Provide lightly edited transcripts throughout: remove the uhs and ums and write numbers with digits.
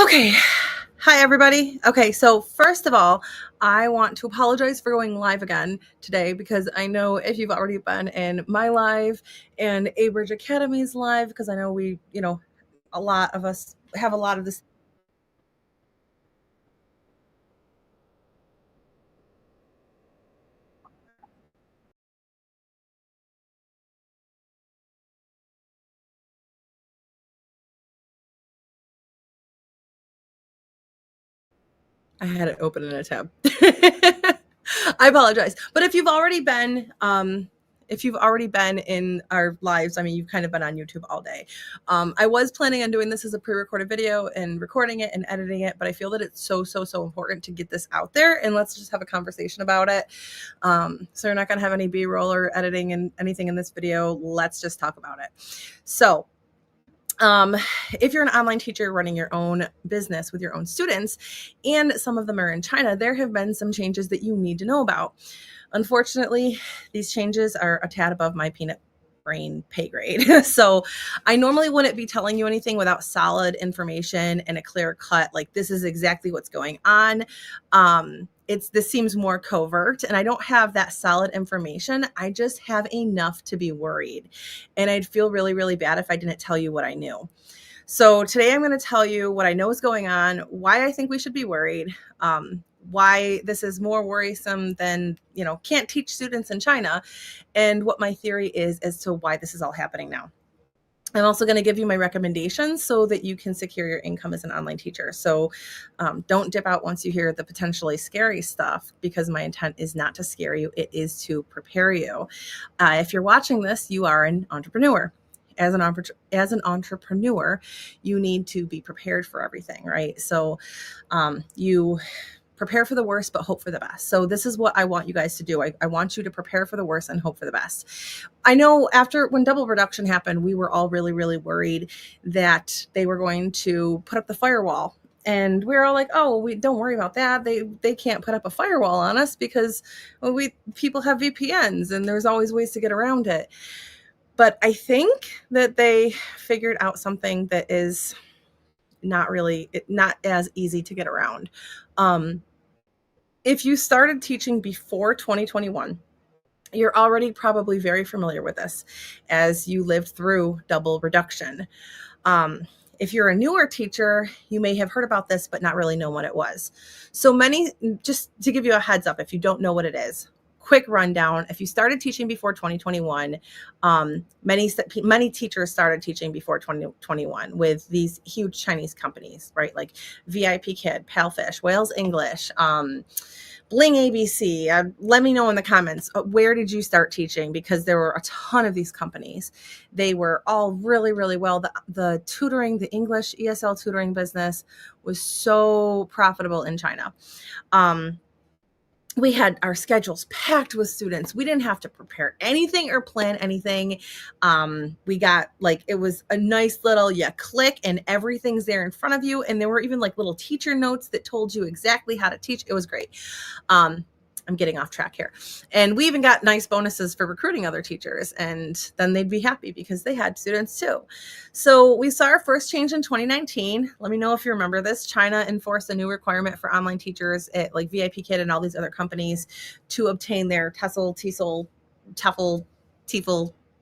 Okay. Hi, everybody. Okay, so first of all, I want to apologize for going live again today because I know if you've already been in my live and Abridge Academy's live, because I know a lot of us have a lot of this. I had it open in a tab. I apologize. But if you've already been in our lives, I mean, you've kind of been on YouTube all day. I was planning on doing this as a pre-recorded video and recording it and editing it, but I feel that it's so important to get this out there, and let's just have a conversation about it. So you're not going to have any B-roll or editing and anything in this video. Let's just talk about it. So if you're an online teacher running your own business with your own students, and some of them are in China, there have been some changes that you need to know about. Unfortunately, these changes are a tad above my peanut brain pay grade. So I normally wouldn't be telling you anything without solid information and a clear cut, like this is exactly what's going on. This seems more covert, and I don't have that solid information. I just have enough to be worried, and I'd feel really bad if I didn't tell you what I knew. So today I'm going to tell you what I know is going on, why I think we should be worried, why this is more worrisome than, can't teach students in China, and what my theory is as to why this is all happening now. I'm also going to give you my recommendations so that you can secure your income as an online teacher. So don't dip out once you hear the potentially scary stuff, because my intent is not to scare you. It is to prepare you. If you're watching this, you are an entrepreneur. As an entrepreneur, you need to be prepared for everything, right? So you prepare for the worst, but hope for the best. So this is what I want you guys to do. I want you to prepare for the worst and hope for the best. I know when double reduction happened, we were all really worried that they were going to put up the firewall. And we were all like, oh, we don't worry about that. They can't put up a firewall on us because people have VPNs and there's always ways to get around it. But I think that they figured out something that is not as easy to get around. If you started teaching before 2021, you're already probably very familiar with this as you lived through double reduction. If you're a newer teacher, you may have heard about this, but not really know what it was. So just to give you a heads up, if you don't know what it is, quick rundown. If you started teaching before 2021, many teachers started teaching before 2021 with these huge Chinese companies, right? Like VIP Kid, Palfish, Wales English, Bling ABC. Let me know in the comments, where did you start teaching? Because there were a ton of these companies. They were all really well. The tutoring, the English ESL tutoring business was so profitable in China. We had our schedules packed with students. We didn't have to prepare anything or plan anything. We got it was a nice little, click and everything's there in front of you. And there were even little teacher notes that told you exactly how to teach. It was great. I'm getting off track here. And we even got nice bonuses for recruiting other teachers, and then they'd be happy because they had students too. So we saw our first change in 2019. Let me know if you remember this. China enforced a new requirement for online teachers at VIP Kid and all these other companies to obtain their TESOL, TEFL,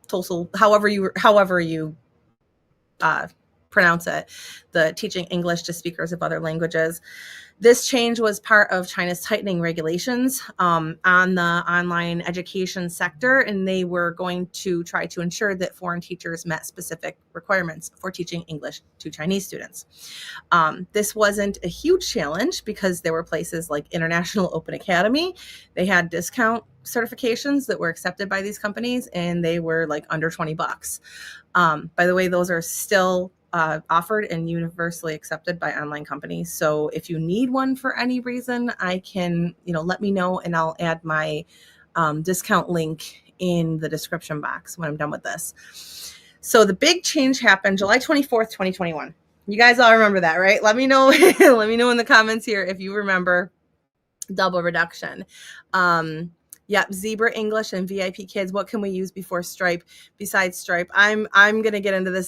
TESOL, however you pronounce it, the teaching English to speakers of other languages. This change was part of China's tightening regulations on the online education sector, and they were going to try to ensure that foreign teachers met specific requirements for teaching English to Chinese students. This wasn't a huge challenge because there were places like International Open Academy. They had discount certifications that were accepted by these companies, and they were under $20. By the way, those are still offered and universally accepted by online companies. So if you need one for any reason, I can, let me know, and I'll add my discount link in the description box when I'm done with this. So the big change happened July 24th, 2021. You guys all remember that, right? Let me know. Let me know in the comments here if you remember double reduction. Yep, Zebra English and VIP Kids. What can we use besides Stripe? I'm going to get into this.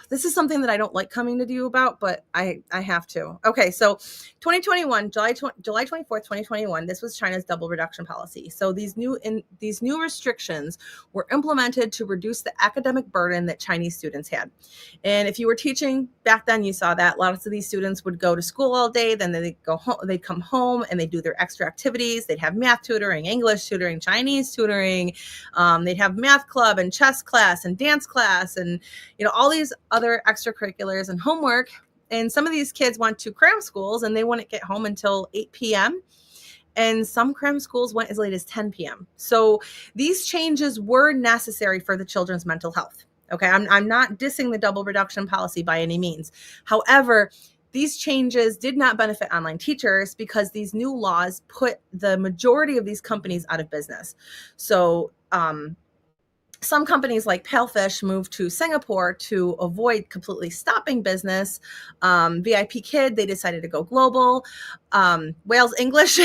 This this is something that I don't like coming to you about, but I have to. Okay, so 2021, July 24th, 2021, this was China's double reduction policy. So these new restrictions were implemented to reduce the academic burden that Chinese students had. And if you were teaching back then, you saw that lots of these students would go to school all day, then they'd go home, they'd come home and they'd do their extra activities. They'd have math tutoring, English tutoring, Chinese tutoring. They'd have math club and chess class and dance class and, you know, all these other extracurriculars and homework. And some of these kids went to cram schools and they wouldn't get home until 8 p.m. And some cram schools went as late as 10 p.m. So these changes were necessary for the children's mental health. Okay, I'm not dissing the double reduction policy by any means. However, these changes did not benefit online teachers because these new laws put the majority of these companies out of business. So some companies like Palefish moved to Singapore to avoid completely stopping business. VIP Kid, they decided to go global. Wales English,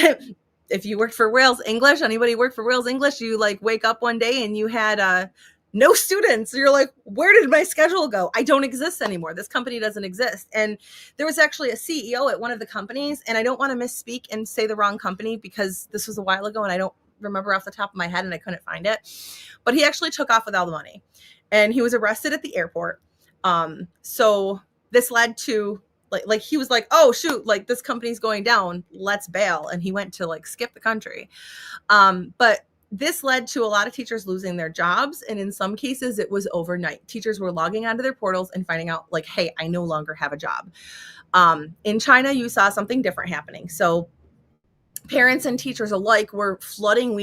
if you worked for Wales English, anybody worked for Wales English, you like wake up one day and you had no students. You're like, where did my schedule go? I don't exist anymore. This company doesn't exist. And there was actually a CEO at one of the companies, and I don't want to misspeak and say the wrong company because this was a while ago and I don't remember off the top of my head and I couldn't find it, but he actually took off with all the money and he was arrested at the airport. So this led to like he was like, oh shoot, like this company's going down, let's bail. And he went to like skip the country. But this led to a lot of teachers losing their jobs. And in some cases it was overnight. Teachers were logging onto their portals and finding out like, hey, I no longer have a job. In China, you saw something different happening. So parents and teachers alike were flooding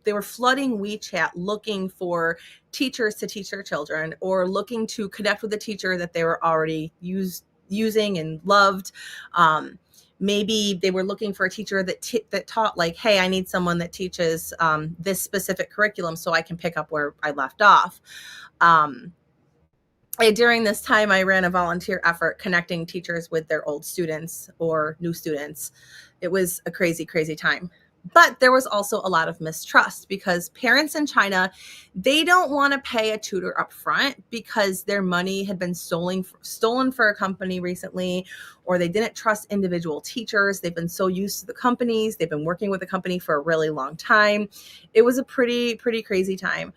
WeChat looking for teachers to teach their children or looking to connect with a teacher that they were already using and loved. Maybe they were looking for a teacher that taught like, hey, I need someone that teaches this specific curriculum so I can pick up where I left off. During this time, I ran a volunteer effort connecting teachers with their old students or new students. It was a crazy, crazy time. But there was also a lot of mistrust because parents in China, they don't want to pay a tutor up front because their money had been stolen for a company recently, or they didn't trust individual teachers. They've been so used to the companies. They've been working with the company for a really long time. It was a pretty crazy time.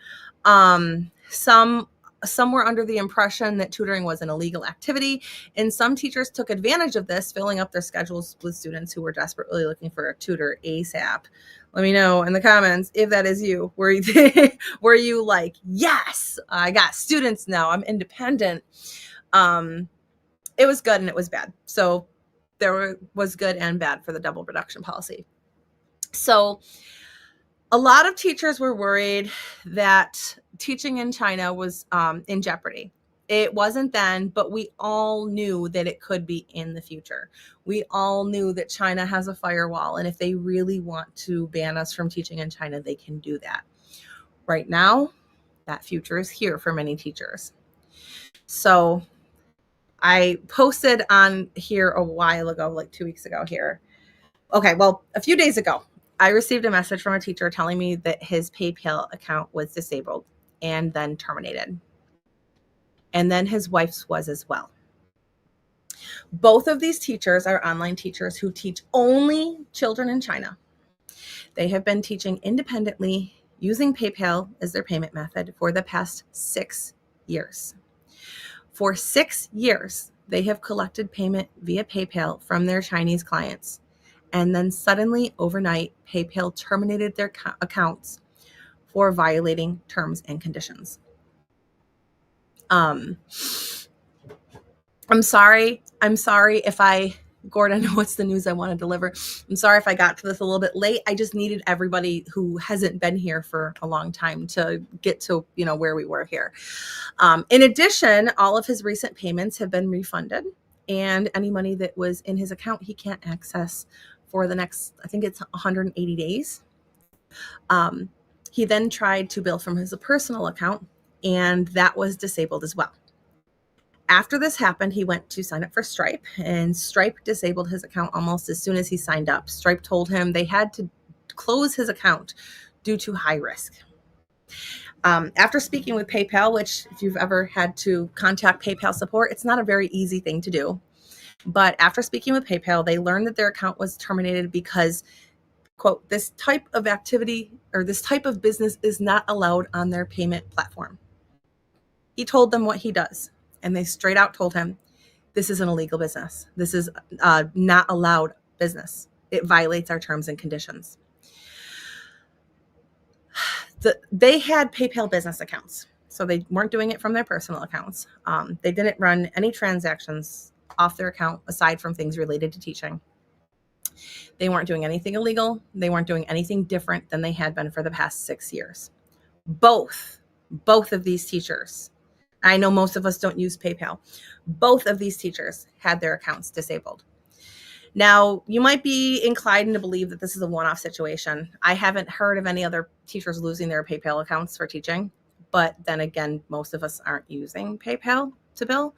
Some were under the impression that tutoring was an illegal activity, and some teachers took advantage of this, filling up their schedules with students who were desperately looking for a tutor ASAP. Let me know in the comments if that is you. Were you like, yes, I got students now, I'm independent? It was good and it was bad. So there was good and bad for the double reduction policy. So a lot of teachers were worried that teaching in China was in jeopardy. It wasn't then, but we all knew that it could be in the future. We all knew that China has a firewall, and if they really want to ban us from teaching in China, they can do that. Right now, that future is here for many teachers. So I posted on here a while ago, like 2 weeks ago here. Okay, well, a few days ago, I received a message from a teacher telling me that his PayPal account was disabled and then terminated. And then his wife's was as well. Both of these teachers are online teachers who teach only children in China. They have been teaching independently using PayPal as their payment method for the past 6 years. For 6 years, they have collected payment via PayPal from their Chinese clients. And then suddenly, overnight, PayPal terminated their accounts for violating terms and conditions. I'm sorry if Gordon, what's the news I want to deliver? I'm sorry if I got to this a little bit late. I just needed everybody who hasn't been here for a long time to get to, where we were here. In addition, all of his recent payments have been refunded, and any money that was in his account, he can't access for the next, I think it's 180 days. He then tried to bill from his personal account, and that was disabled as well. After this happened, he went to sign up for Stripe, and Stripe disabled his account almost as soon as he signed up. Stripe told him they had to close his account due to high risk. After speaking with PayPal, which if you've ever had to contact PayPal support, it's not a very easy thing to do. But after speaking with PayPal, they learned that their account was terminated because, quote, this type of activity or this type of business is not allowed on their payment platform. He told them what he does, and they straight out told him, this is an illegal business. This is not allowed business. It violates our terms and conditions. They had PayPal business accounts, so they weren't doing it from their personal accounts. They didn't run any transactions off their account aside from things related to teaching. They weren't doing anything illegal. They weren't doing anything different than they had been for the past 6 years. Both of these teachers, I know most of us don't use PayPal, both of these teachers had their accounts disabled. Now, you might be inclined to believe that this is a one-off situation. I haven't heard of any other teachers losing their PayPal accounts for teaching, but then again, most of us aren't using PayPal to bill.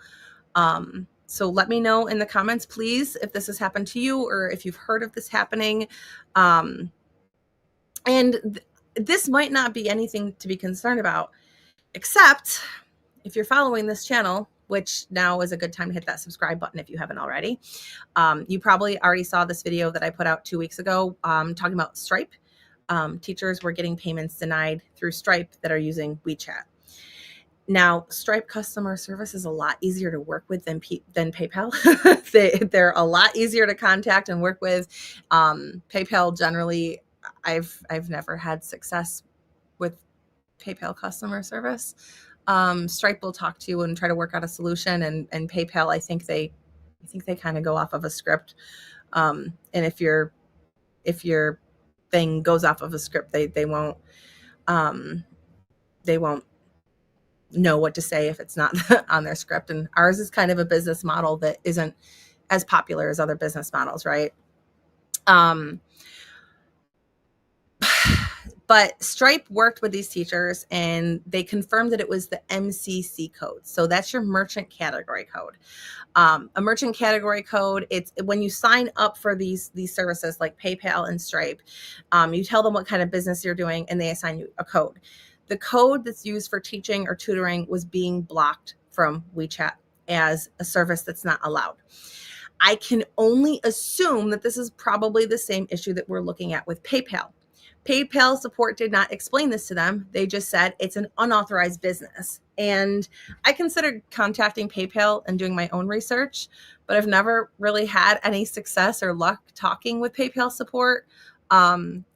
So let me know in the comments, please, if this has happened to you or if you've heard of this happening. This might not be anything to be concerned about, except if you're following this channel, which now is a good time to hit that subscribe button if you haven't already. You probably already saw this video that I put out 2 weeks ago talking about Stripe. Teachers were getting payments denied through Stripe that are using WeChat. Now, Stripe customer service is a lot easier to work with than PayPal. They're a lot easier to contact and work with. PayPal generally, I've never had success with PayPal customer service. Stripe will talk to you and try to work out a solution, and PayPal, I think they kind of go off of a script. And if your thing goes off of a script, they won't know what to say if it's not on their script. And ours is kind of a business model that isn't as popular as other business models, right? But Stripe worked with these teachers and they confirmed that it was the MCC code. So that's your merchant category code. A merchant category code, it's when you sign up for these services like PayPal and Stripe, you tell them what kind of business you're doing and they assign you a code. The code that's used for teaching or tutoring was being blocked from WeChat as a service that's not allowed. I can only assume that this is probably the same issue that we're looking at with PayPal. PayPal support did not explain this to them. They just said it's an unauthorized business. And I considered contacting PayPal and doing my own research, but I've never really had any success or luck talking with PayPal support,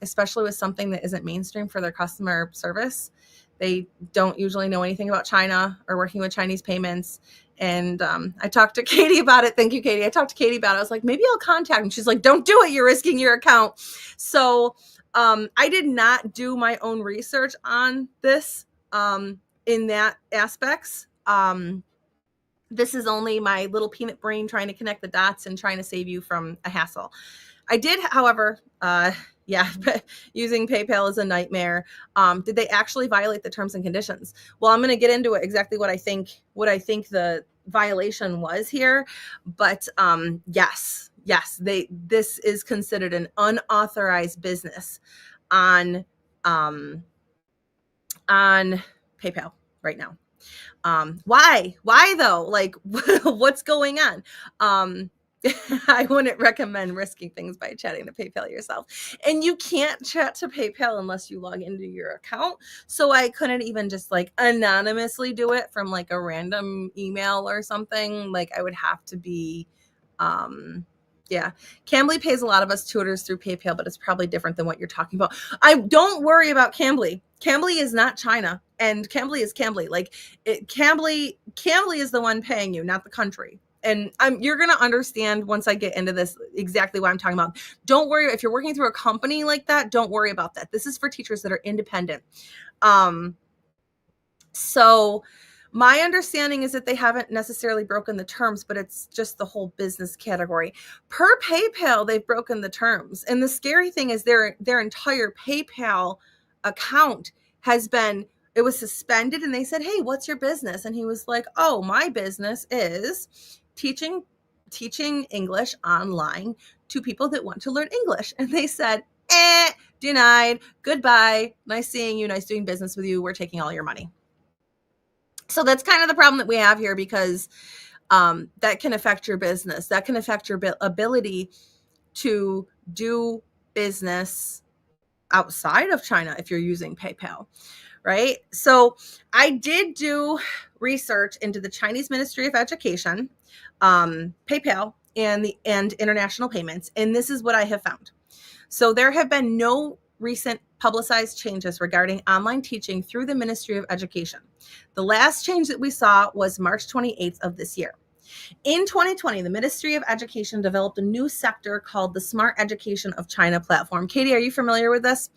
especially with something that isn't mainstream for their customer service. They don't usually know anything about China or working with Chinese payments. And I talked to Katie about it. Thank you, Katie. I talked to Katie about it. I was like, maybe I'll contact him. She's like, don't do it. You're risking your account. So I did not do my own research on this in that aspects. This is only my little peanut brain trying to connect the dots and trying to save you from a hassle. I did, however, using PayPal is a nightmare. Did they actually violate the terms and conditions? Well, I'm going to get into it, exactly what I think the violation was here. But yes, this is considered an unauthorized business on PayPal right now. Why though? Like, what's going on? I wouldn't recommend risking things by chatting to PayPal yourself. And you can't chat to PayPal unless you log into your account. So I couldn't even just like anonymously do it from like a random email or something. Like I would have to be, Cambly pays a lot of us tutors through PayPal, but it's probably different than what you're talking about. Don't worry about Cambly. Cambly is not China, and Cambly is Cambly. Like Cambly is the one paying you, not the country. And you're going to understand once I get into this exactly what I'm talking about. Don't worry. If you're working through a company like that, don't worry about that. This is for teachers that are independent. So my understanding is that they haven't necessarily broken the terms, but it's just the whole business category. Per PayPal, they've broken the terms. And the scary thing is their entire PayPal account it was suspended, and they said, hey, what's your business? And he was like, oh, my business is teaching English online to people that want to learn English. And they said, Denied. Goodbye. Nice seeing you. Nice doing business with you. We're taking all your money. So that's kind of the problem that we have here, because that can affect your business. That can affect your ability to do business outside of China if you're using PayPal, right? So I did do research into the Chinese Ministry of Education, PayPal, and international payments, and this is what I have found. So there have been no recent publicized changes regarding online teaching through the Ministry of Education. The last change that we saw was March 28th of this year. In 2020, the Ministry of Education developed a new sector called the Smart Education of China platform. Katie, are you familiar with this?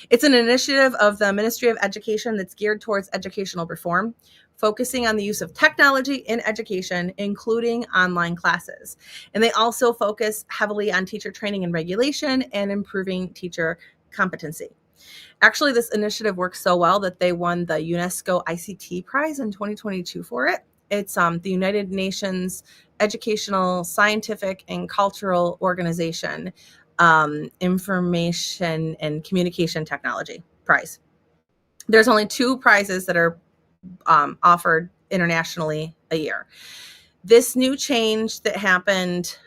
It's an initiative of the Ministry of Education that's geared towards educational reform, focusing on the use of technology in education, including online classes. And they also focus heavily on teacher training and regulation and improving teacher competency. Actually, this initiative works so well that they won the UNESCO ICT Prize in 2022 for it. It's the United Nations Educational, Scientific, and Cultural Organization Information and Communication Technology Prize. There's only 2 prizes that are offered internationally a year. This new change that happened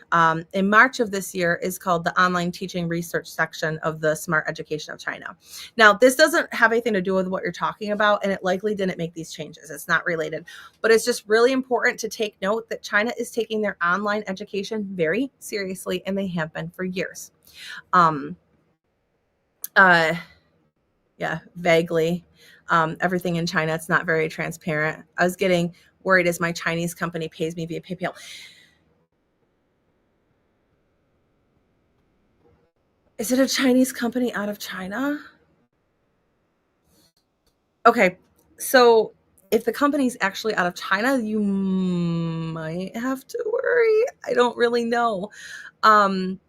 in March of this year is called the Online Teaching Research section of the Smart Education of China. Now, this doesn't have anything to do with what you're talking about, and it likely didn't make these changes. It's not related, but it's just really important to take note that China is taking their online education very seriously, and they have been for years. Yeah, vaguely. Everything in China, it's not very transparent. I was getting worried as my Chinese company pays me via PayPal. Is it a Chinese company out of China? Okay, so if the company's actually out of China, you might have to worry. I don't really know. Um,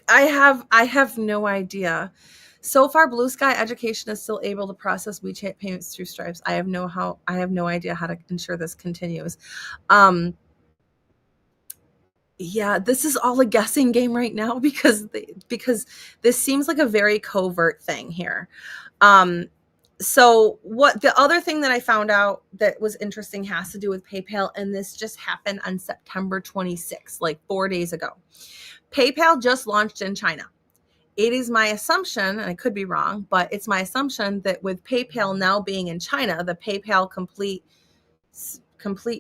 I have no idea. So far, Blue Sky Education is still able to process WeChat payments through Stripes. I have no idea how to ensure this continues. Yeah, this is all a guessing game right now because this seems like a very covert thing here. So what the other thing that I found out that was interesting has to do with PayPal, and this just happened on September 26th, like 4 days ago. PayPal just launched in China. It is my assumption, and I could be wrong, but it's my assumption that with PayPal now being in China, the PayPal complete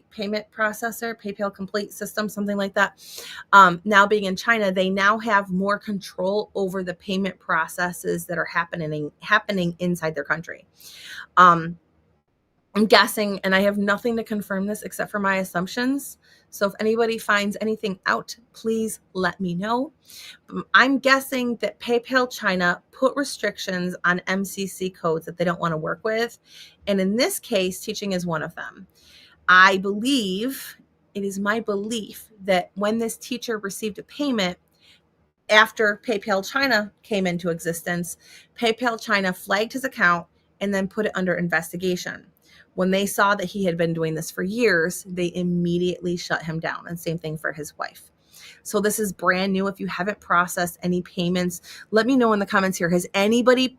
payment processor, PayPal complete system, something like that, now being in China, they now have more control over the payment processes that are happening inside their country. I'm guessing, and I have nothing to confirm this except for my assumptions. So if anybody finds anything out, please let me know. I'm guessing that PayPal China put restrictions on MCC codes that they don't want to work with. And in this case, teaching is one of them. It is my belief that when this teacher received a payment after PayPal China came into existence, PayPal China flagged his account and then put it under investigation. When they saw that he had been doing this for years, they immediately shut him down. And same thing for his wife. So this is brand new. If you haven't processed any payments, let me know in the comments here. Has anybody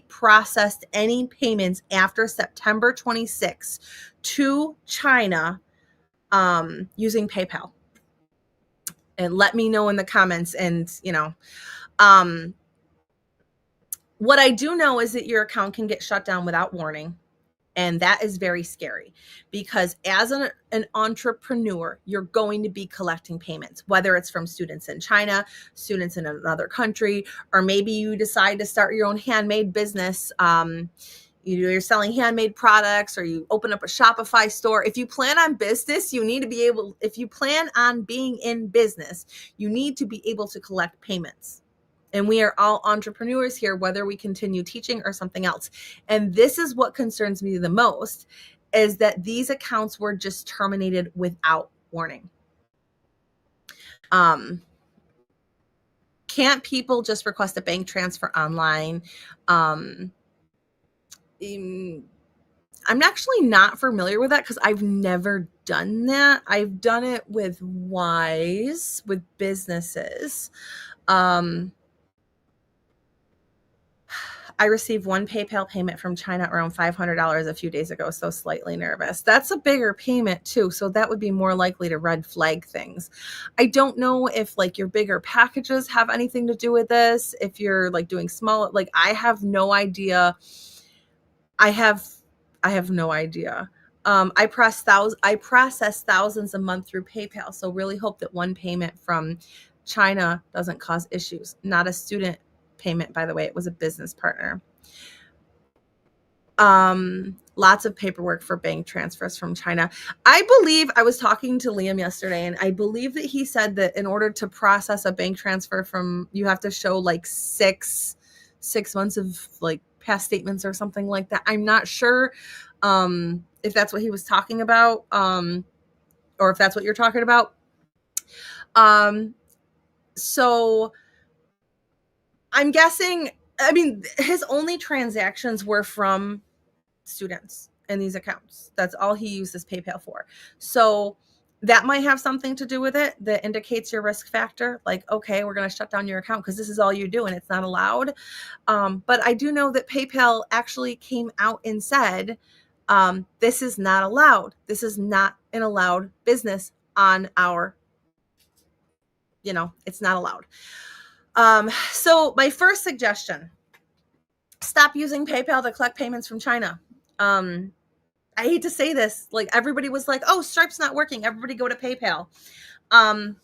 processed any payments after September 26th to China using PayPal? And let me know in the comments. And, what I do know is that your account can get shut down without warning. And that is very scary because as an entrepreneur, you're going to be collecting payments, whether it's from students in China, students in another country, or maybe you decide to start your own handmade business. You're selling handmade products, or you open up a Shopify store. If you plan on business, if you plan on being in business, you need to be able to collect payments. And we are all entrepreneurs here, whether we continue teaching or something else. And this is what concerns me the most, is that these accounts were just terminated without warning. Can't people just request a bank transfer online? I'm actually not familiar with that because I've never done that. I've done it with Wise, with businesses. Um, I received one PayPal payment from China around $500 a few days ago, so slightly nervous. That's a bigger payment too, so that would be more likely to red flag things. I don't know if like your bigger packages have anything to do with this, if you're like doing small, like I have no idea. I have I have no idea. I process thousands a month through PayPal, so really hope that one payment from China doesn't cause issues. Not a student payment, by the way, it was a business partner. Lots of paperwork for bank transfers from China. I believe I was talking to Liam yesterday, and I believe that he said that in order to process a bank transfer from, you have to show like six months of like past statements or something like that. I'm not sure if that's what he was talking about, or if that's what you're talking about. So I'm guessing, I mean, his only transactions were from students in these accounts. That's all he uses PayPal for. So that might have something to do with it that indicates your risk factor. Like, okay, we're going to shut down your account because this is all you do and it's not allowed. But I do know that PayPal actually came out and said, this is not allowed. This is not an allowed business on our, it's not allowed. So my first suggestion, stop using PayPal to collect payments from China. I hate to say this, like everybody was like, oh, Stripe's not working, everybody go to PayPal. I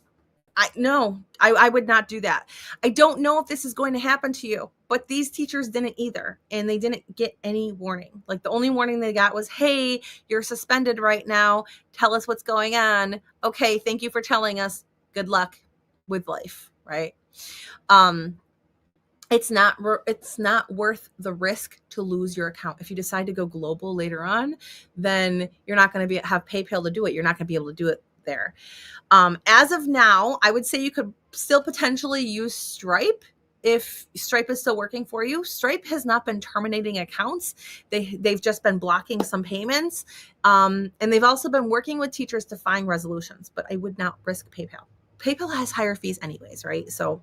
would not do that. I don't know if this is going to happen to you, but these teachers didn't either, and they didn't get any warning. Like the only warning they got was, hey, you're suspended right now, tell us what's going on. Okay, thank you for telling us, good luck with life, right? It's not worth the risk to lose your account. If you decide to go global later on, then you're not going to have PayPal to do it. You're not going to be able to do it there. As of now, I would say you could still potentially use Stripe if Stripe is still working for you. Stripe has not been terminating accounts. They've just been blocking some payments. And they've also been working with teachers to find resolutions, but I would not risk PayPal. PayPal has higher fees anyways, right? So,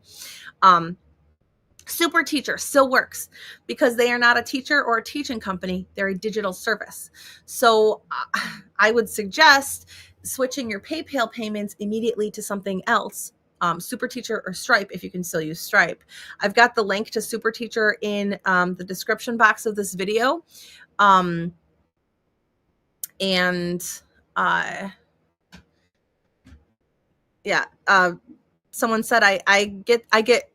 Super Teacher still works because they are not a teacher or a teaching company. They're a digital service. So I would suggest switching your PayPal payments immediately to something else, Super Teacher or Stripe, if you can still use Stripe. I've got the link to Super Teacher in the description box of this video. Someone said I get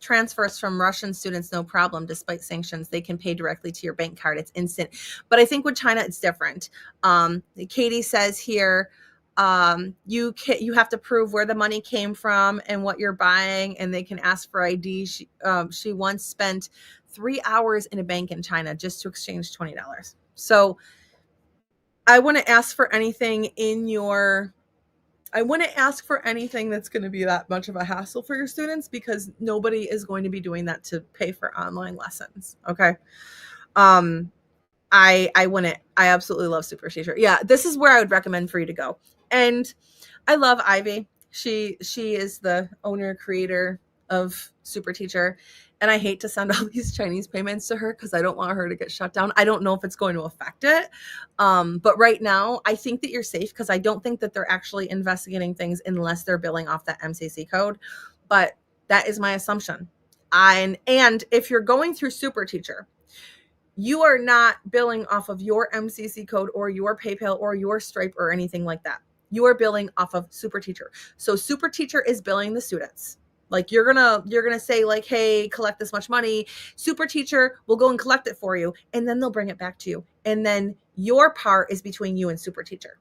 transfers from Russian students, no problem, despite sanctions. They can pay directly to your bank card. It's instant. But I think with China, it's different. Katie says here, you have to prove where the money came from and what you're buying, and they can ask for ID. She once spent 3 hours in a bank in China just to exchange $20. So I wouldn't ask for anything that's going to be that much of a hassle for your students, because nobody is going to be doing that to pay for online lessons. Okay. I wouldn't. I absolutely love Super Teacher. Yeah, this is where I would recommend for you to go. And I love Ivy. She is the owner creator of Super Teacher, and I hate to send all these Chinese payments to her because I don't want her to get shut down. I don't know if it's going to affect it, but right now I think that you're safe because I don't think that they're actually investigating things unless they're billing off that MCC code. But that is my assumption. And if you're going through Super Teacher, you are not billing off of your MCC code or your PayPal or your Stripe or anything like that. You are billing off of Super Teacher. So Super Teacher is billing the students. Like you're gonna say like, hey, collect this much money. Super Teacher will go and collect it for you, and then they'll bring it back to you. And then your part is between you and Super Teacher.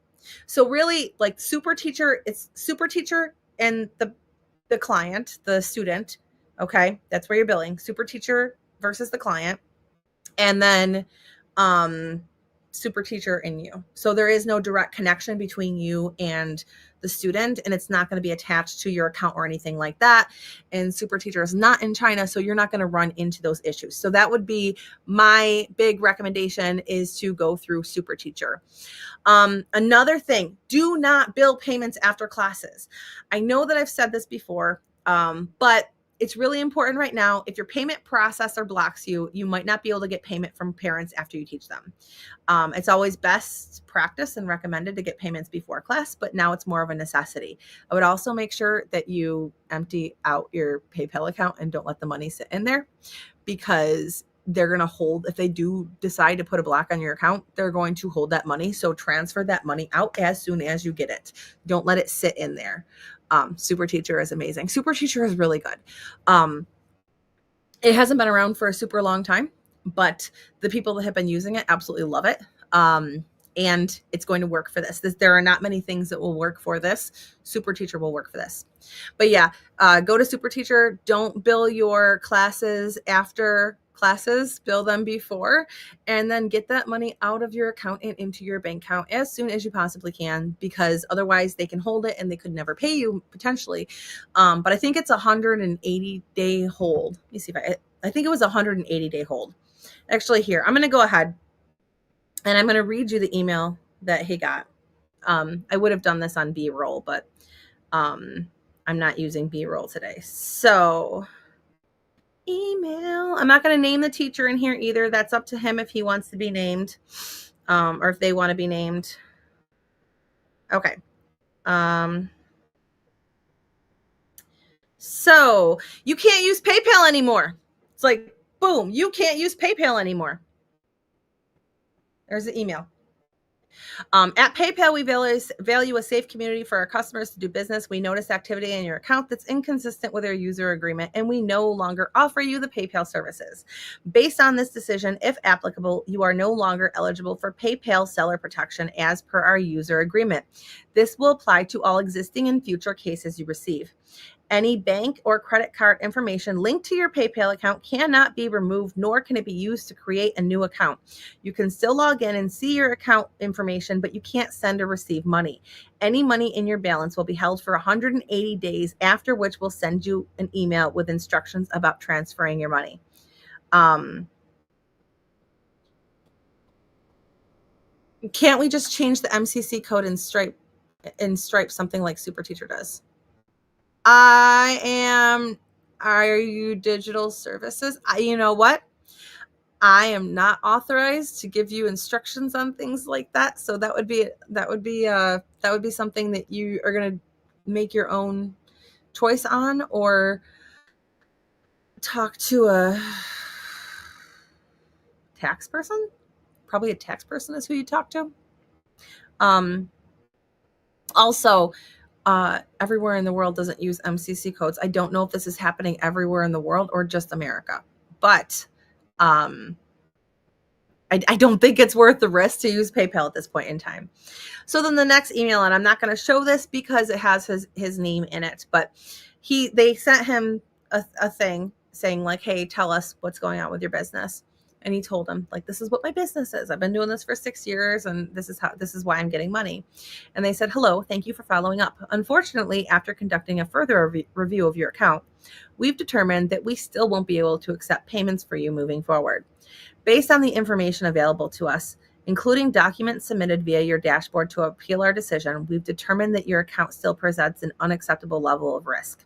So really, like Super Teacher, it's Super Teacher and the client, the student. Okay, that's where you're billing. Super Teacher versus the client. And then super teacher and you. So there is no direct connection between you and the student, and it's not going to be attached to your account or anything like that. And super teacher is not in China, so you're not going to run into those issues. So that would be my big recommendation, is to go through super teacher. Another thing, do not bill payments after classes. I know that I've said this before, but it's really important right now. If your payment processor blocks you, you might not be able to get payment from parents after you teach them. It's always best practice and recommended to get payments before class, but now it's more of a necessity. I would also make sure that you empty out your PayPal account and don't let the money sit in there, because they're going to hold, if they do decide to put a block on your account, they're going to hold that money. So transfer that money out as soon as you get it. Don't let it sit in there. Super teacher is amazing. Super teacher is really good. It hasn't been around for a super long time, but the people that have been using it absolutely love it. And it's going to work for this. There are not many things that will work for this. Super teacher will work for this. But yeah, go to super teacher. Don't bill your classes after classes, bill them before, and then get that money out of your account and into your bank account as soon as you possibly can, because otherwise they can hold it and they could never pay you potentially. But I think it's 180-day hold. Let me see if I think it was 180-day hold. Actually, here, I'm going to go ahead and I'm going to read you the email that he got. I would have done this on B-roll, but I'm not using B-roll today. So email. I'm not going to name the teacher in here either. That's up to him if he wants to be named, or if they want to be named. Okay. So you can't use PayPal anymore. It's like, boom, you can't use PayPal anymore. There's the email. At PayPal, we value a safe community for our customers to do business. We notice activity in your account that's inconsistent with our user agreement, and we no longer offer you the PayPal services. Based on this decision, if applicable, you are no longer eligible for PayPal seller protection as per our user agreement. This will apply to all existing and future cases you receive. Any bank or credit card information linked to your PayPal account cannot be removed, nor can it be used to create a new account. You can still log in and see your account information, but you can't send or receive money. Any money in your balance will be held for 180 days, after which we'll send you an email with instructions about transferring your money. Can't we just change the MCC code in Stripe something like Super Teacher does? Are you digital services? You know what? I am not authorized to give you instructions on things like that. So that would be something that you are going to make your own choice on, or talk to a tax person. Probably a tax person is who you talk to. Also, everywhere in the world doesn't use MCC codes. I don't know if this is happening everywhere in the world or just America, but I don't think it's worth the risk to use PayPal at this point in time. So then the next email, and I'm not going to show this because it has his name in it, but they sent him a thing saying like, hey, tell us what's going on with your business. And he told them, like, this is what my business is. I've been doing this for 6 years, and this is why I'm getting money. And they said, hello, thank you for following up. Unfortunately, after conducting a further review of your account, we've determined that we still won't be able to accept payments for you moving forward. Based on the information available to us, including documents submitted via your dashboard to appeal our decision, we've determined that your account still presents an unacceptable level of risk.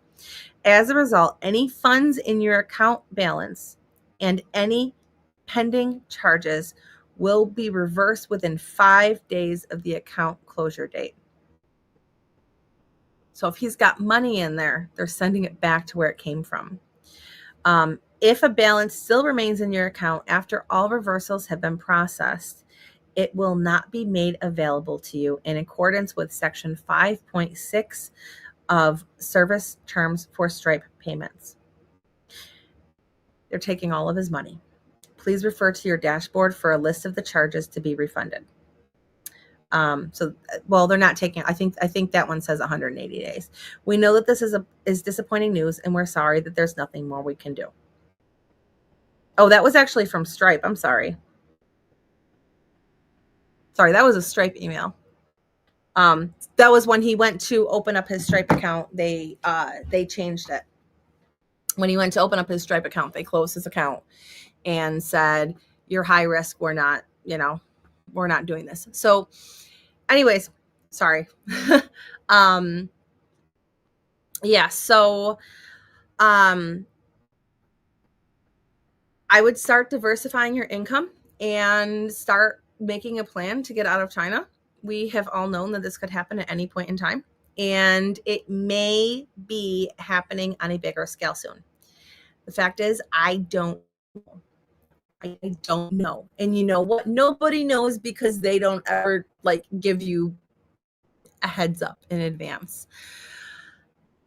As a result, any funds in your account balance and any pending charges will be reversed within 5 days of the account closure date. So if he's got money in there, they're sending it back to where it came from. If a balance still remains in your account after all reversals have been processed, it will not be made available to you in accordance with Section 5.6 of Service Terms for Stripe Payments. They're taking all of his money. Please refer to your dashboard for a list of the charges to be refunded. They're not taking. I think that one says 180 days. We know that this is disappointing news, and we're sorry that there's nothing more we can do. Oh, that was actually from Stripe. I'm sorry. Sorry, that was a Stripe email. That was when he went to open up his Stripe account. They changed it. When he went to open up his Stripe account, they closed his account and said, "You're high risk. We're not, we're not doing this." So, anyways, sorry. Yeah. So, I would start diversifying your income and start making a plan to get out of China. We have all known that this could happen at any point in time, and it may be happening on a bigger scale soon. The fact is, I don't know. And you know what? Nobody knows because they don't ever give you a heads up in advance.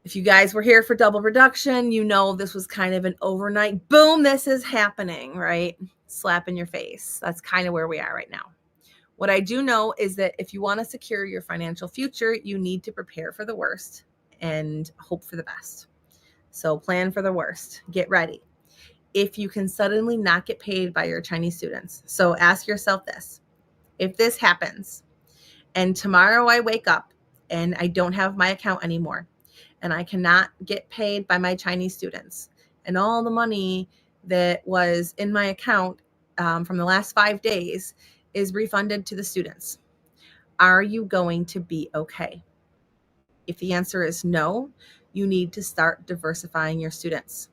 If you guys were here for double reduction, you know this was kind of an overnight boom, this is happening, right? Slap in your face. That's kind of where we are right now. What I do know is that if you want to secure your financial future, you need to prepare for the worst and hope for the best. So plan for the worst. Get ready. If you can suddenly not get paid by your Chinese students. So ask yourself this. If this happens and tomorrow I wake up and I don't have my account anymore and I cannot get paid by my Chinese students and all the money that was in my account from the last 5 days is refunded to the students, are you going to be okay? If the answer is no, you need to start diversifying your students.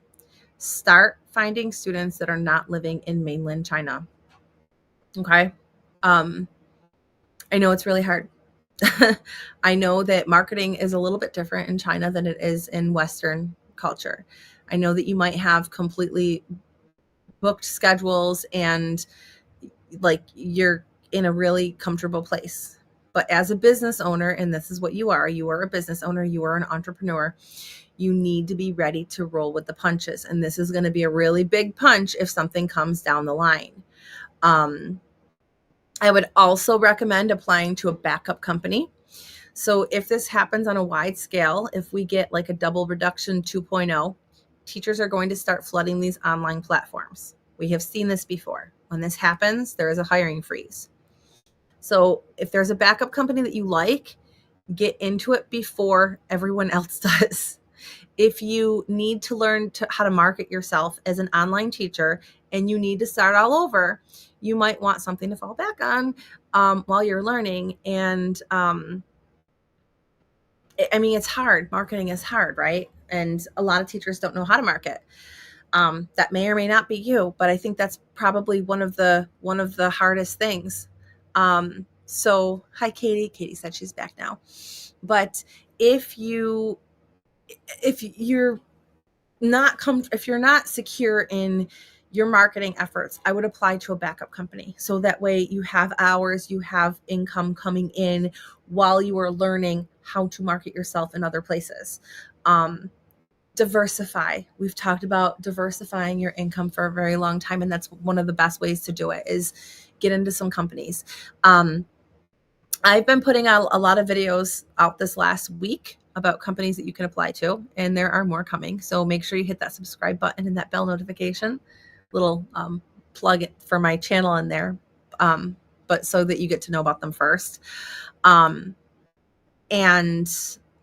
Start finding students that are not living in mainland China. Okay. I know it's really hard. I know that marketing is a little bit different in China than it is in Western culture. I know that you might have completely booked schedules and you're in a really comfortable place. But as a business owner, and this is what you are a business owner, you are an entrepreneur, you need to be ready to roll with the punches. And this is going to be a really big punch if something comes down the line. I would also recommend applying to a backup company. So if this happens on a wide scale, if we get like a double reduction 2.0, teachers are going to start flooding these online platforms. We have seen this before. When this happens, there is a hiring freeze. So if there's a backup company that you like, get into it before everyone else does. If you need to learn how to market yourself as an online teacher and you need to start all over, you might want something to fall back on while you're learning. And it's hard. Marketing is hard, right? And a lot of teachers don't know how to market. That may or may not be you, but I think that's probably one of the hardest things. So hi, Katie. Katie said she's back now. But if you're not secure in your marketing efforts, I would apply to a backup company. So that way you have hours, you have income coming in while you are learning how to market yourself in other places. Diversify. We've talked about diversifying your income for a very long time, and that's one of the best ways to do it is get into some companies. I've been putting out a lot of videos out this last week about companies that you can apply to, and there are more coming. So make sure you hit that subscribe button and that bell notification. Little plug for my channel in there, but so that you get to know about them first. And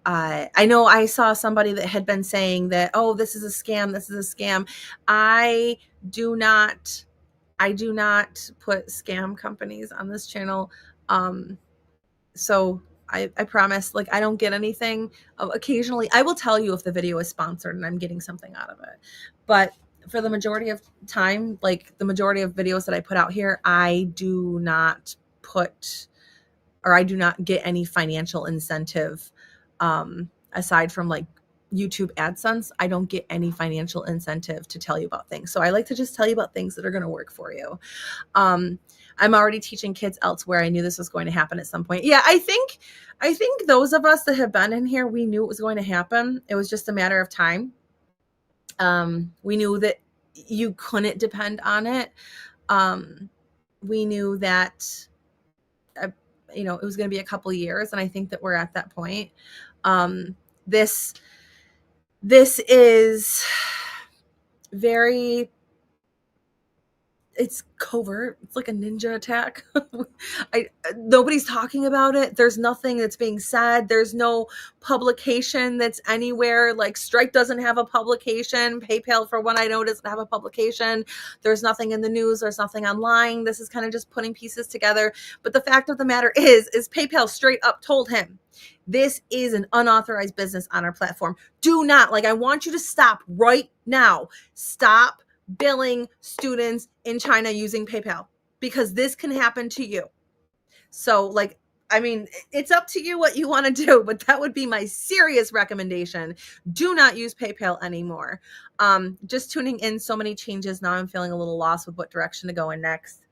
I know I saw somebody that had been saying that, oh, this is a scam. This is a scam. I do not put scam companies on this channel. So I promise, I don't get anything. Occasionally, I will tell you if the video is sponsored and I'm getting something out of it. But for the majority of time, the majority of videos that I put out here, I do not get any financial incentive. Aside from YouTube AdSense, I don't get any financial incentive to tell you about things. So I like to just tell you about things that are going to work for you. I'm already teaching kids elsewhere. I knew this was going to happen at some point. Yeah, I think those of us that have been in here, we knew it was going to happen. It was just a matter of time. We knew that you couldn't depend on it. We knew that it was going to be a couple years, and I think that we're at that point. This is very it's covert. It's like a ninja attack. Nobody's talking about it. There's nothing that's being said. There's no publication that's anywhere. Like Stripe doesn't have a publication. PayPal, for what I know, doesn't have a publication. There's nothing in the news. There's nothing online. This is kind of just putting pieces together. But the fact of the matter is PayPal straight up told him, this is an unauthorized business on our platform. Do not, like, I want you to stop right now. Stop billing students in China using PayPal, because this can happen to you. So, like, I mean, it's up to you what you want to do, but that would be my serious recommendation. Do not use PayPal anymore. Just tuning in, so many changes. Now I'm feeling a little lost with what direction to go in next.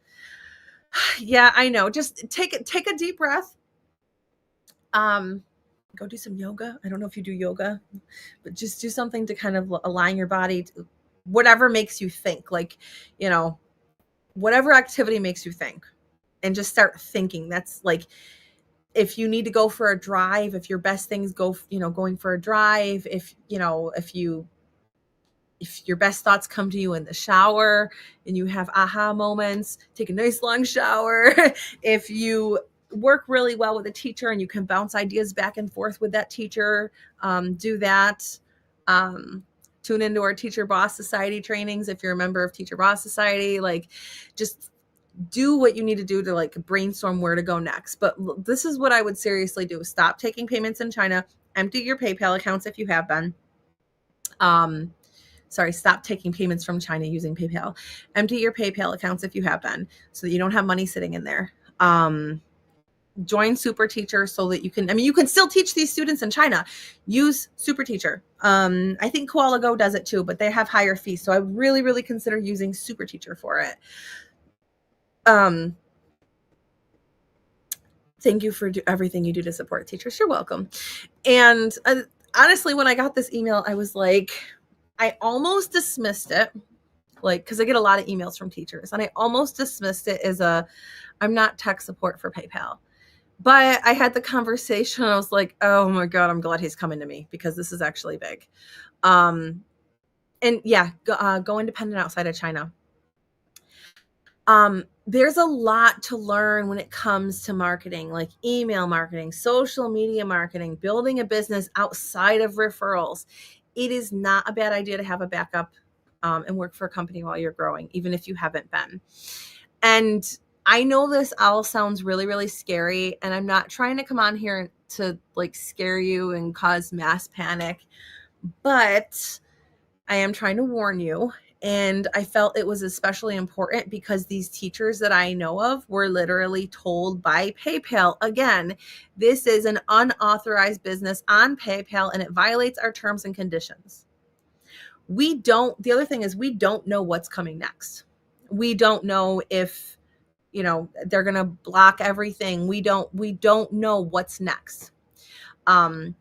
Yeah, I know. Just take a deep breath. Go do some yoga. I don't know if you do yoga, but just do something to kind of align your body to whatever makes you think, like, whatever activity makes you think, and just start thinking. That's like, if you need to go for a drive, if your best things go, going for a drive, if your best thoughts come to you in the shower and you have aha moments, take a nice long shower. If you work really well with a teacher and you can bounce ideas back and forth with that teacher, do that. Tune into our Teacher Boss Society trainings if you're a member of Teacher Boss Society. Like, just do what you need to do to, like, brainstorm where to go next. But this is what I would seriously do. Stop taking payments in China. Empty your PayPal accounts if you have been. Stop taking payments from China using PayPal. Empty your PayPal accounts if you have been, so that you don't have money sitting in there. Join Super Teacher so that you can still teach these students in China. Use Super Teacher. I think Koala Go does it too, but they have higher fees. So I would really, really consider using Super Teacher for it. Thank you for everything you do to support teachers. You're welcome. And honestly, when I got this email, I was like, I almost dismissed it, like, because I get a lot of emails from teachers, and I almost dismissed it as I'm not tech support for PayPal. But I had the conversation. I was like, oh my God, I'm glad he's coming to me, because this is actually big. And yeah, go independent outside of China. There's a lot to learn when it comes to marketing, like email marketing, social media marketing, building a business outside of referrals. It is not a bad idea to have a backup and work for a company while you're growing, even if you haven't been. And I know this all sounds really, really scary, and I'm not trying to come on here to, like, scare you and cause mass panic, but I am trying to warn you. And I felt it was especially important because these teachers that I know of were literally told by PayPal, again, this is an unauthorized business on PayPal and it violates our terms and conditions. The other thing is, we don't know what's coming next. We don't know if, they're going to block everything. We don't know what's next. But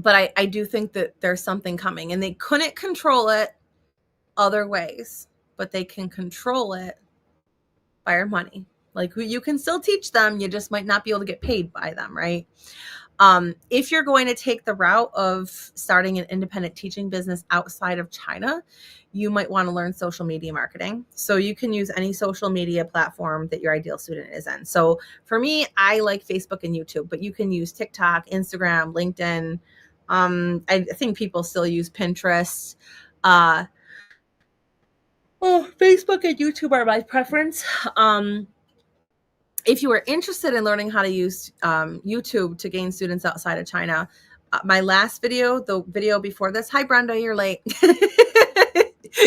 I do think that there's something coming, and they couldn't control it other ways, but they can control it by our money. Like, you can still teach them, you just might not be able to get paid by them, right? If you're going to take the route of starting an independent teaching business outside of China, you might want to learn social media marketing. So you can use any social media platform that your ideal student is in. So for me, I like Facebook and YouTube, but you can use TikTok, Instagram, LinkedIn. I think people still use Pinterest. Facebook and YouTube are my preference. If you are interested in learning how to use YouTube to gain students outside of China, my last video, the video before this, hi Brenda, you're late.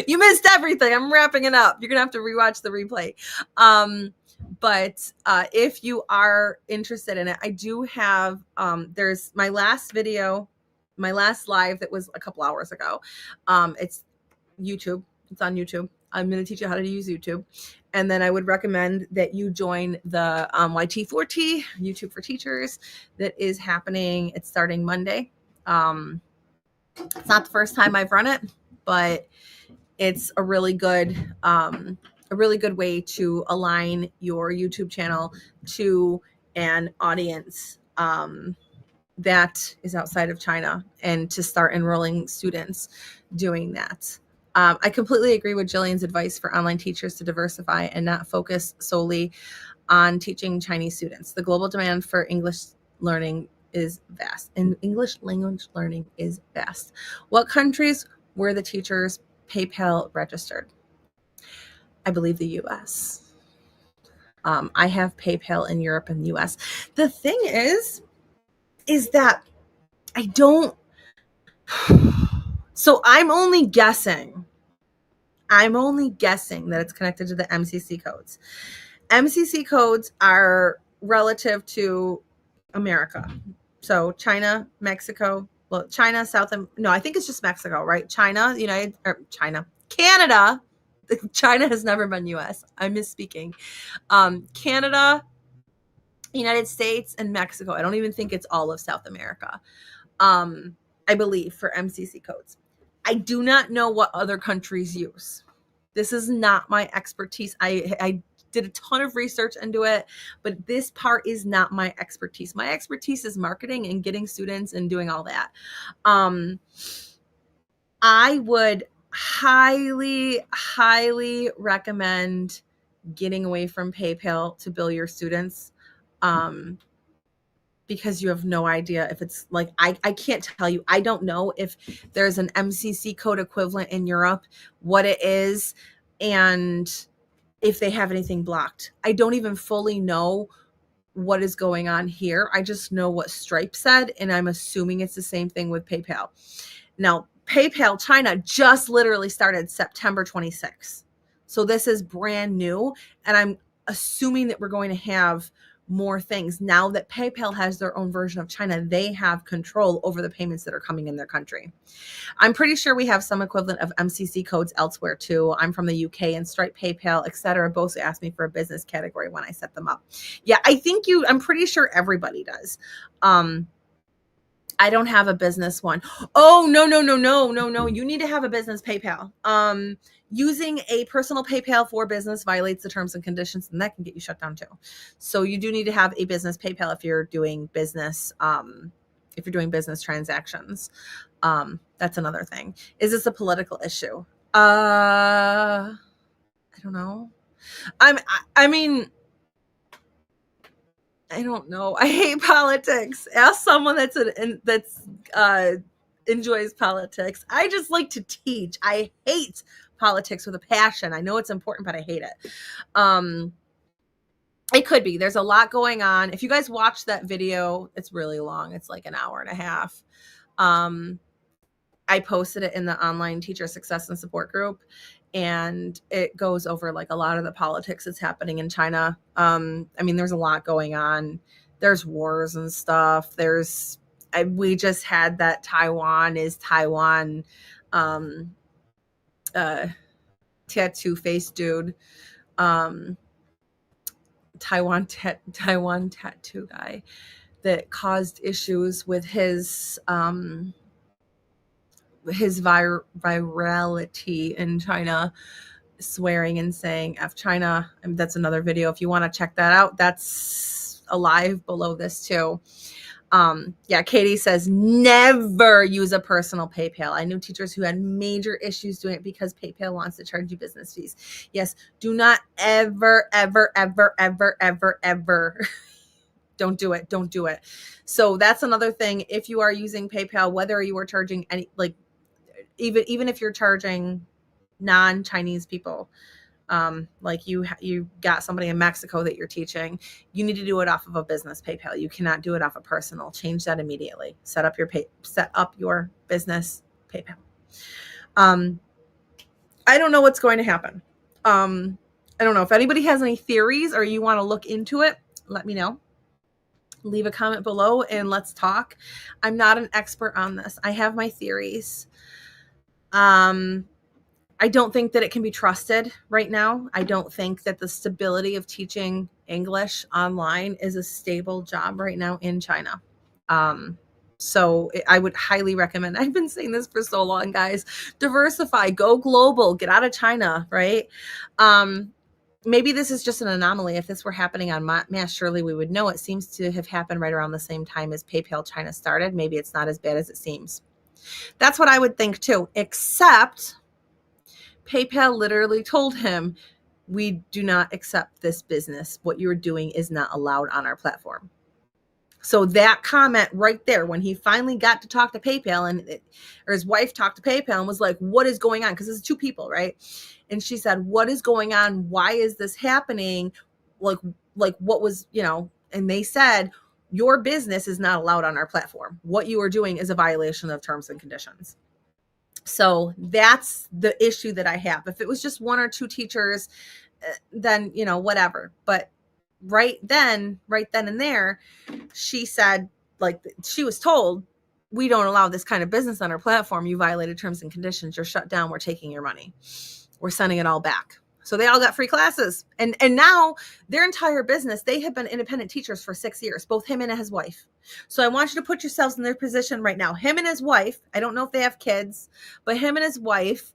You missed everything. I'm wrapping it up. You're gonna have to rewatch the replay. But if you are interested in it, I do have, there's my last video, my last live that was a couple hours ago. It's YouTube. It's on YouTube. I'm going to teach you how to use YouTube. And then I would recommend that you join the YT4T, YouTube for Teachers, that is happening. It's starting Monday. It's not the first time I've run it, but it's a really good way to align your YouTube channel to an audience that is outside of China, and to start enrolling students doing that. I completely agree with Jillian's advice for online teachers to diversify and not focus solely on teaching Chinese students. The global demand for English learning is vast, and English language learning is vast. What countries were the teachers PayPal registered? I believe the US. I have PayPal in Europe and the US. The thing is that I don't. So I'm only guessing. That it's connected to the MCC codes. MCC codes are relative to America. So China, Mexico, well, China, no, I think it's just Mexico, right? China, Canada. China has never been US. I'm misspeaking. Canada, United States, and Mexico. I don't even think it's all of South America. I believe for MCC codes. I do not know what other countries use. This is not my expertise. I did a ton of research into it, but this part is not my expertise. My expertise is marketing and getting students and doing all that. I would highly, highly recommend getting away from PayPal to bill your students. Because you have no idea if it's like, I can't tell you. I don't know if there's an MCC code equivalent in Europe, what it is, and if they have anything blocked. I don't even fully know what is going on here. I just know what Stripe said, and I'm assuming it's the same thing with PayPal. Now, PayPal China just literally started September 26th. So this is brand new, and I'm assuming that we're going to have more things. Now that PayPal has their own version of China, they have control over the payments that are coming in their country. I'm pretty sure we have some equivalent of MCC codes elsewhere too. I'm from the UK, and Stripe, PayPal, etc. both asked me for a business category when I set them up. Yeah, I'm pretty sure everybody does. I don't have a business one. Oh, no. You need to have a business PayPal. Using a personal PayPal for business violates the terms and conditions, and that can get you shut down too. So you do need to have a business PayPal if you're doing business, transactions. That's another thing. Is this a political issue? I don't know. I mean, I don't know. I hate politics. Ask someone that's enjoys politics. I just like to teach. I hate politics with a passion. I know it's important, but I hate it. It could be. There's a lot going on. If you guys watch that video, it's really long. It's like an hour and a half. I posted it in the online teacher success and support group, and it goes over like a lot of the politics that's happening in China. I mean, there's a lot going on. There's wars and stuff. We just had that Taiwan tattoo face dude, Taiwan tattoo guy that caused issues with his virality in China, swearing and saying F China. And that's another video. If you want to check that out, that's alive below this too. Yeah, Katie says never use a personal PayPal. I knew teachers who had major issues doing it because PayPal wants to charge you business fees. Yes, do not ever don't do it. Don't do it. So that's another thing. If you are using PayPal, whether you are charging any, like, even if you're charging non-Chinese people, like you got somebody in Mexico that you're teaching, you need to do it off of a business PayPal. You cannot do it off a personal. Change that immediately. Set up your business PayPal. I don't know what's going to happen. I don't know if anybody has any theories or you want to look into it. Let me know. Leave a comment below and let's talk. I'm not an expert on this. I have my theories. I don't think that it can be trusted right now. I don't think that the stability of teaching English online is a stable job right now in China. So I would highly recommend, I've been saying this for so long, guys, diversify, go global, get out of China, right? Maybe this is just an anomaly. If this were happening on mass, surely we would know. It seems to have happened right around the same time as PayPal China started. Maybe it's not as bad as it seems. That's what I would think too, except PayPal literally told him, we do not accept this business. What you're doing is not allowed on our platform. So that comment right there, when he finally got to talk to PayPal or his wife talked to PayPal and was like, what is going on? Because it's two people, right? And she said, what is going on? Why is this happening? Like what was, and they said, your business is not allowed on our platform. What you are doing is a violation of terms and conditions. So that's the issue that I have. If it was just one or two teachers, then, whatever. But right then and there, she said, like, she was told, we don't allow this kind of business on our platform. You violated terms and conditions. You're shut down. We're taking your money. We're sending it all back. So they all got free classes. And now their entire business, they have been independent teachers for 6 years, both him and his wife. So I want you to put yourselves in their position right now. Him and his wife, I don't know if they have kids, but him and his wife,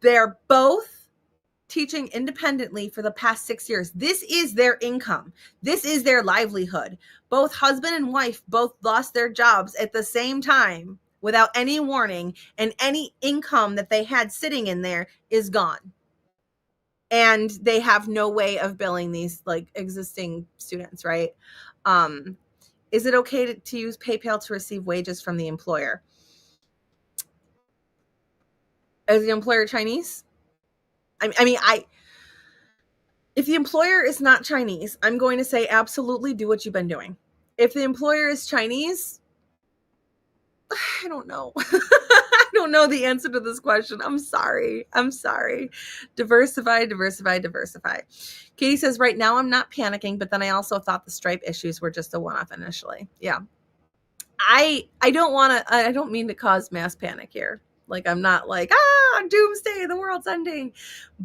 they're both teaching independently for the past 6 years. This is their income. This is their livelihood. Both husband and wife both lost their jobs at the same time without any warning, and any income that they had sitting in there is gone. And they have no way of billing these like existing students, right? Is it okay to use PayPal to receive wages from the employer? Is the employer Chinese? If the employer is not Chinese, I'm going to say absolutely do what you've been doing. If the employer is Chinese, I don't know. I don't know the answer to this question. I'm sorry. Diversify. Katie says, right now I'm not panicking, but then I also thought the Stripe issues were just a one-off initially. Yeah. I don't mean to cause mass panic here. Like, I'm not like, doomsday, the world's ending.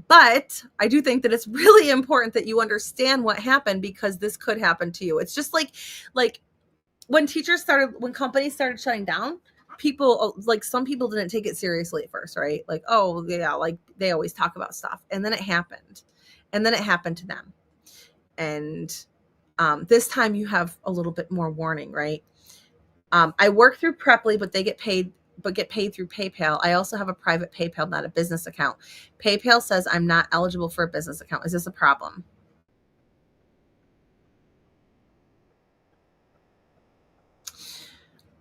But I do think that it's really important that you understand what happened, because this could happen to you. It's just like when companies started shutting down, some people didn't take it seriously at first, right? Like, oh yeah, like they always talk about stuff. And then it happened. And then it happened to them. And this time you have a little bit more warning, right? I work through Preply, but get paid through PayPal. I also have a private PayPal, not a business account. PayPal says I'm not eligible for a business account. Is this a problem?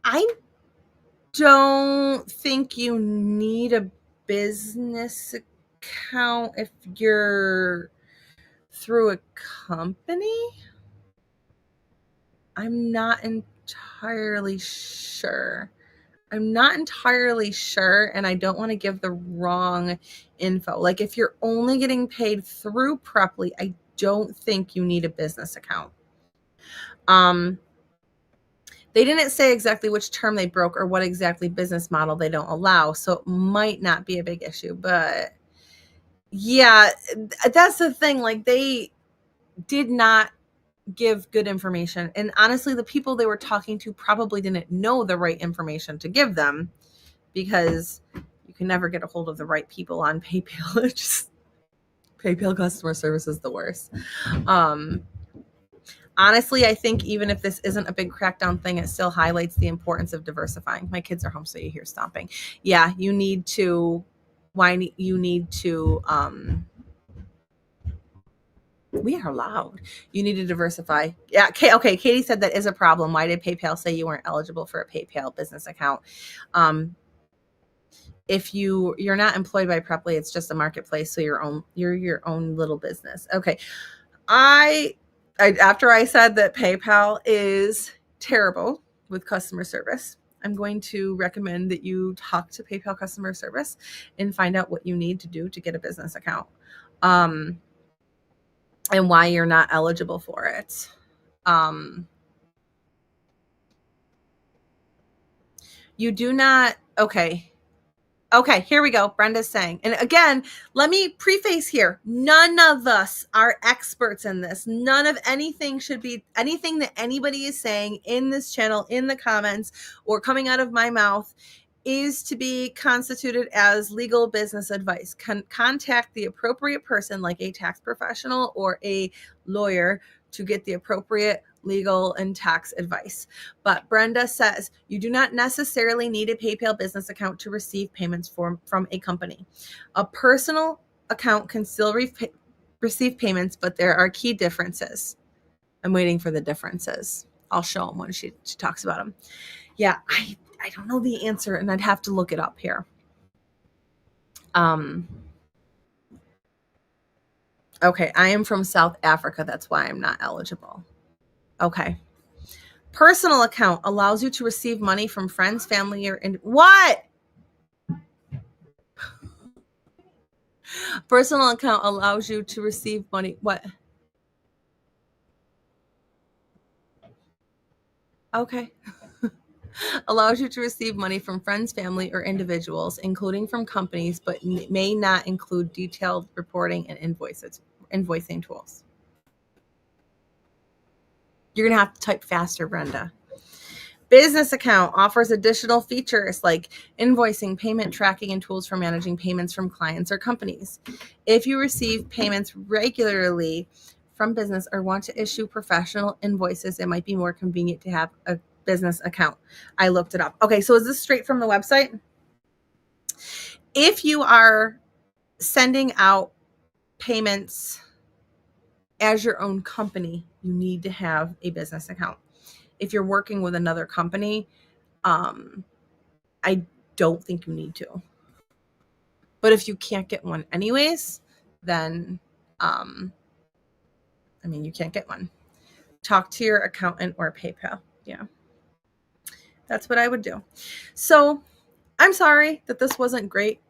I don't think you need a business account if you're through a company. I'm not entirely sure. And I don't want to give the wrong info. Like, if you're only getting paid through Preply, I don't think you need a business account. They didn't say exactly which term they broke or what exactly business model they don't allow, so it might not be a big issue. But yeah, that's the thing. Like, they did not give good information. And honestly, the people they were talking to probably didn't know the right information to give them, because you can never get a hold of the right people on PayPal. PayPal customer service is the worst. Honestly, I think even if this isn't a big crackdown thing, it still highlights the importance of diversifying. My kids are home, so you hear stomping. Yeah, you need to. We are loud. You need to diversify. Yeah. Okay. Katie said that is a problem. Why did PayPal say you weren't eligible for a PayPal business account? If you're not employed by Preply, it's just a marketplace. So you're your own little business. Okay. After I said that PayPal is terrible with customer service, I'm going to recommend that you talk to PayPal customer service and find out what you need to do to get a business account. And why you're not eligible for it. You do not. Okay, here we go. Brenda's saying, and again, let me preface here. None of us are experts in this. None of anything should be anything that anybody is saying in this channel, in the comments, or coming out of my mouth is to be constituted as legal business advice. Contact the appropriate person, like a tax professional or a lawyer, to get the appropriate legal and tax advice. But Brenda says you do not necessarily need a PayPal business account to receive payments from a company. A personal account can still receive payments, but there are key differences. I'm waiting for the differences. I'll show them when she talks about them. Yeah, I don't know the answer, and I'd have to look it up here. Okay, I am from South Africa. That's why I'm not eligible. Okay. Personal account allows you to receive money from friends, family, or what? Personal account allows you to receive money. What? Okay. Allows you to receive money from friends, family, or individuals, including from companies, but may not include detailed reporting and invoicing tools. You're going to have to type faster, Brenda. Business account offers additional features like invoicing, payment tracking, and tools for managing payments from clients or companies. If you receive payments regularly from business or want to issue professional invoices, it might be more convenient to have a business account. I looked it up. Okay, so is this straight from the website? If you are sending out payments as your own company, you need to have a business account. If you're working with another company, I don't think you need to. But if you can't get one anyways, then you can't get one. Talk to your accountant or PayPal. Yeah. That's what I would do. So I'm sorry that this wasn't great.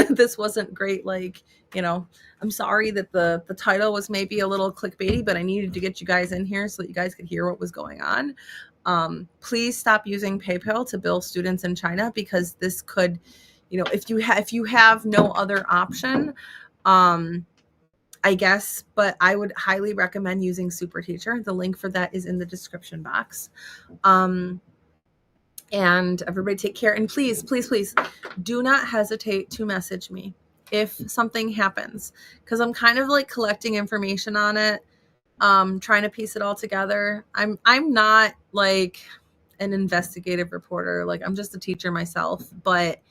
This wasn't great. I'm sorry that the title was maybe a little clickbaity, but I needed to get you guys in here so that you guys could hear what was going on. Please stop using PayPal to bill students in China, because this could, if you have no other option, I guess, but I would highly recommend using Super Teacher. The link for that is in the description box. And everybody take care. And please, please, please do not hesitate to message me if something happens, because I'm kind of like collecting information on it, trying to piece it all together. I'm not like an investigative reporter. Like, I'm just a teacher myself, but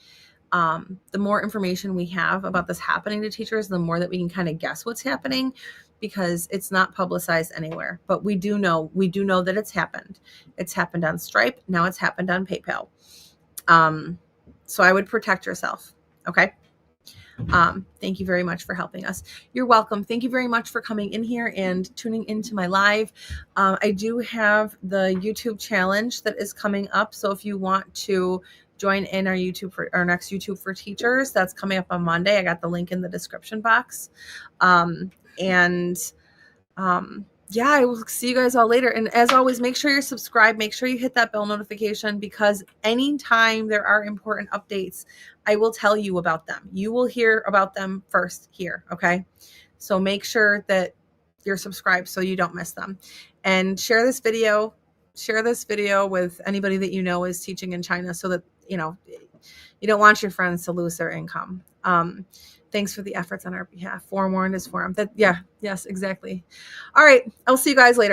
the more information we have about this happening to teachers, the more that we can kind of guess what's happening, because it's not publicized anywhere. But we do know that it's happened. It's happened on Stripe. Now it's happened on PayPal. So I would protect yourself. Okay. Thank you very much for helping us. You're welcome. Thank you very much for coming in here and tuning into my live. I do have the YouTube challenge that is coming up. So if you want to join in our next YouTube for Teachers, that's coming up on Monday. I got the link in the description box. Yeah, I will see you guys all later. And as always, make sure you're subscribed. Make sure you hit that bell notification, because anytime there are important updates, I will tell you about them. You will hear about them first here. Okay. So make sure that you're subscribed so you don't miss them, and share this video with anybody that you know is teaching in China, so that, you don't want your friends to lose their income. Thanks for the efforts on our behalf. Forewarned is forearmed. Yes, exactly. All right. I'll see you guys later.